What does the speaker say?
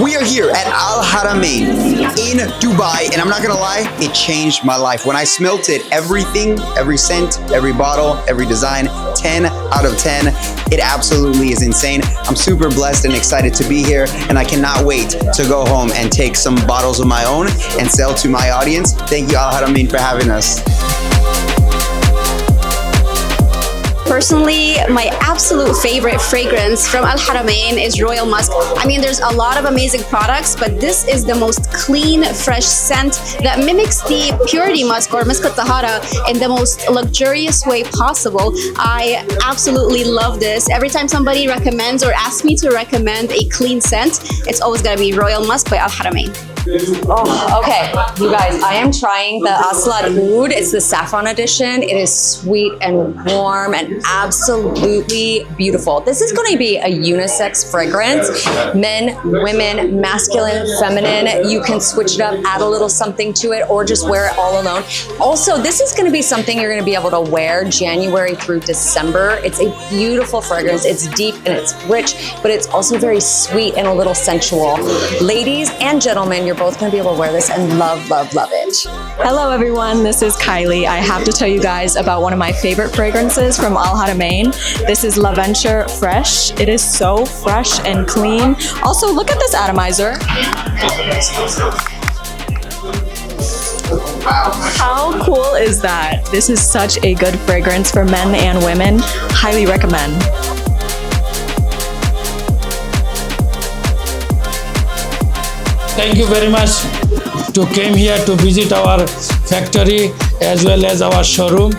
We are here at Al Haramain in Dubai, and I'm not gonna lie, it changed my life. When I smelt it, everything, every scent, every bottle, every design, 10 out of 10. It absolutely is insane. I'm super blessed and excited to be here, and I cannot wait to go home and take some bottles of my own and sell to my audience. Thank you, Al Haramain, for having us. Personally, my absolute favorite fragrance from Al Haramain is Royal Musk. I mean, there's a lot of amazing products, but this is the most clean, fresh scent that mimics the purity musk or Musk al-Tahara in the most luxurious way possible. I absolutely love this. Every time somebody recommends or asks me to recommend a clean scent, it's always gonna be Royal Musk by Al Haramain. Oh, okay, you guys, I am trying the Aslat Oud. It's the saffron edition. It is sweet and warm and absolutely beautiful. This is going to be a unisex fragrance. Men, women, masculine, feminine. You can switch it up, add a little something to it, or just wear it all alone. Also, this is going to be something you're going to be able to wear January through December. It's a beautiful fragrance. It's deep and it's rich, but it's also very sweet and a little sensual. Ladies and gentlemen, you're both going to be able to wear this and love, love, love it. Hello everyone, this is Kylie. I have to tell you guys about one of my favorite fragrances from Al Haramain. This is L'Aventure Fresh. It is so fresh and clean. Also, look at this atomizer. How cool is that? This is such a good fragrance for men and women. Highly recommend. Thank you very much to came here to visit our factory as well as our showroom.